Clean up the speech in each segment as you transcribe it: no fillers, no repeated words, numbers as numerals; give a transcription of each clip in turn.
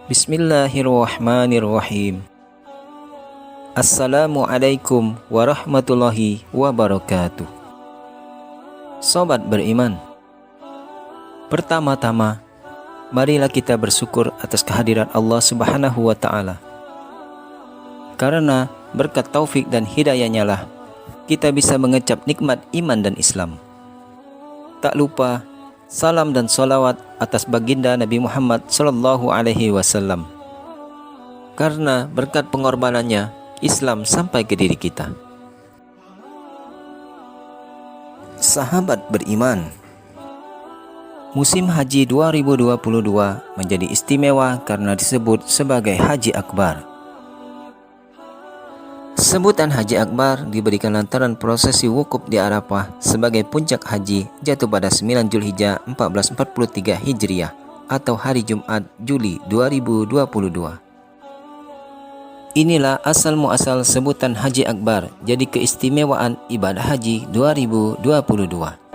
Bismillahirrahmanirrahim. Assalamualaikum warahmatullahi wabarakatuh. Sobat beriman, pertama-tama marilah kita bersyukur atas kehadiran Allah Subhanahu wa Ta'ala. Karena berkat taufik dan hidayahnya lah kita bisa mengecap nikmat iman dan Islam. Tak lupa salam dan salawat atas baginda Nabi Muhammad Sallallahu Alaihi Wasallam. Karena berkat pengorbanannya, Islam sampai ke diri kita. Sahabat beriman, musim haji 2022 menjadi istimewa karena disebut sebagai Haji Akbar. Sebutan Haji Akbar diberikan lantaran prosesi wukuf di Arafah sebagai puncak haji jatuh pada 9 Zulhijjah 1443 Hijriah atau hari Jumat Juli 2022. Inilah asal muasal sebutan Haji Akbar jadi keistimewaan ibadah haji 2022.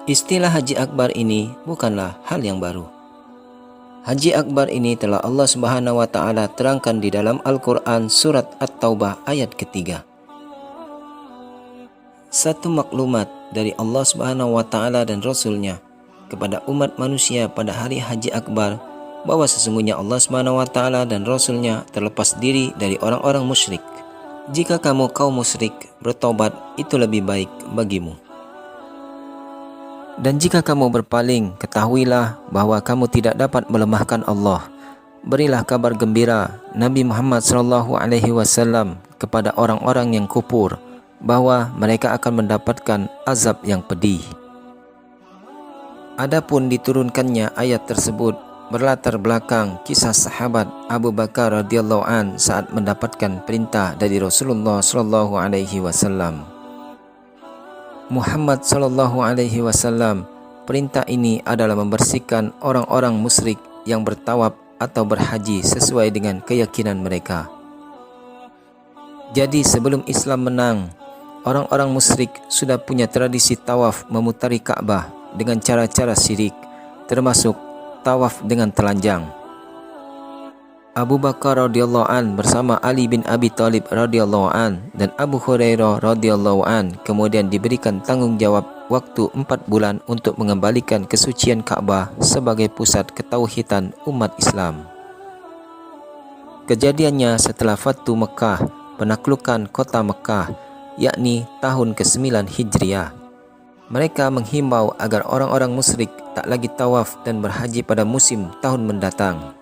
Istilah Haji Akbar ini bukanlah hal yang baru. Haji Akbar ini telah Allah Subhanahu wa Ta'ala terangkan di dalam Al-Quran surat At-Taubah ayat ketiga. Satu maklumat dari Allah Subhanahu wa Ta'ala dan Rasul-Nya kepada umat manusia pada hari Haji Akbar, bahwa sesungguhnya Allah Subhanahu wa Ta'ala dan Rasul-Nya terlepas diri dari orang-orang musyrik. Jika kamu kaum musyrik bertobat, itu lebih baik bagimu. Dan jika kamu berpaling, ketahuilah bahwa kamu tidak dapat melemahkan Allah. Berilah kabar gembira Nabi Muhammad SAW kepada orang-orang yang kufur, bahwa mereka akan mendapatkan azab yang pedih. Adapun diturunkannya ayat tersebut berlatar belakang kisah sahabat Abu Bakar radhiyallahu an saat mendapatkan perintah dari Rasulullah SAW. Muhammad sallallahu alaihi wasallam, perintah ini adalah membersihkan orang-orang musyrik yang bertawaf atau berhaji sesuai dengan keyakinan mereka. Jadi sebelum Islam menang, orang-orang musyrik sudah punya tradisi tawaf memutari Ka'bah dengan cara-cara syirik, termasuk tawaf dengan telanjang. Abu Bakar radhiyallahu an bersama Ali bin Abi Thalib radhiyallahu an dan Abu Hurairah radhiyallahu an kemudian diberikan tanggung jawab waktu 4 bulan untuk mengembalikan kesucian Ka'bah sebagai pusat ketauhidan umat Islam. Kejadiannya setelah Fatu Mekah, penaklukan kota Mekah, yakni tahun ke-9 Hijriah. Mereka menghimbau agar orang-orang musyrik tak lagi tawaf dan berhaji pada musim tahun mendatang.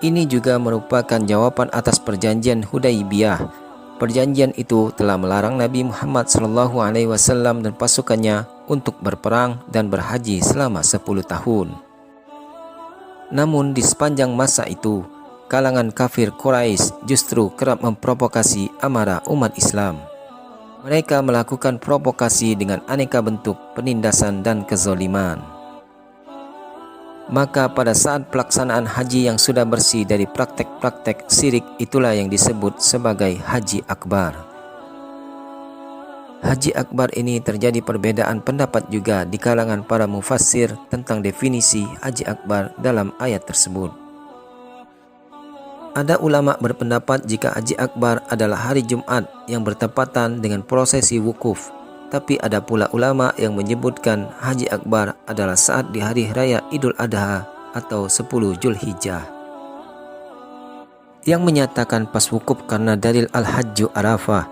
Ini juga merupakan jawaban atas perjanjian Hudaibiyah. Perjanjian itu telah melarang Nabi Muhammad SAW dan pasukannya untuk berperang dan berhaji selama 10 tahun. Namun di sepanjang masa itu, kalangan kafir Quraisy justru kerap memprovokasi amarah umat Islam. Mereka melakukan provokasi dengan aneka bentuk penindasan dan kezaliman. Maka pada saat pelaksanaan haji yang sudah bersih dari praktek-praktek syirik, itulah yang disebut sebagai Haji Akbar. Haji Akbar ini terjadi perbedaan pendapat juga di kalangan para mufassir tentang definisi Haji Akbar dalam ayat tersebut. Ada ulama berpendapat jika Haji Akbar adalah hari Jumat yang bertepatan dengan prosesi wukuf. Tapi ada pula ulama yang menyebutkan Haji Akbar adalah saat di hari raya Idul Adha atau 10 Zulhijjah. Yang menyatakan pas wukuf karena dalil Al-Hajju Arafah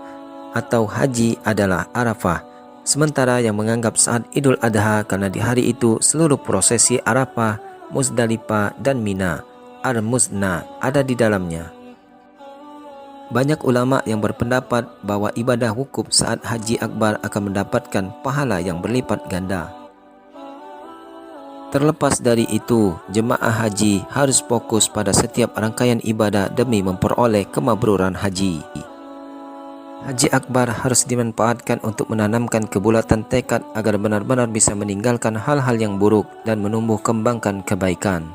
atau haji adalah Arafah. Sementara yang menganggap saat Idul Adha karena di hari itu seluruh prosesi Arafah, Muzdalifah dan Mina, Ar-Muzna ada di dalamnya. Banyak ulama yang berpendapat bahwa ibadah wukuf saat Haji Akbar akan mendapatkan pahala yang berlipat ganda. Terlepas dari itu, jemaah haji harus fokus pada setiap rangkaian ibadah demi memperoleh kemabruran haji. Haji Akbar harus dimanfaatkan untuk menanamkan kebulatan tekad agar benar-benar bisa meninggalkan hal-hal yang buruk dan menumbuh kembangkan kebaikan.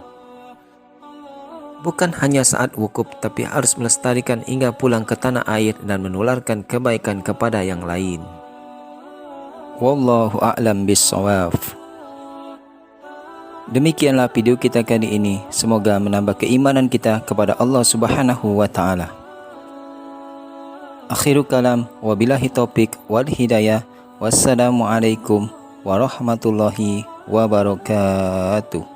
Bukan hanya saat wukuf, tapi harus melestarikan hingga pulang ke tanah air dan menularkan kebaikan kepada yang lain. Wallahu a'lam bissawab. Demikianlah video kita kali ini. Semoga menambah keimanan kita kepada Allah Subhanahu wa taala. Akhirul kalam, wabillahi taufik wal hidayah. Wassalamualaikum warahmatullahi wabarakatuh.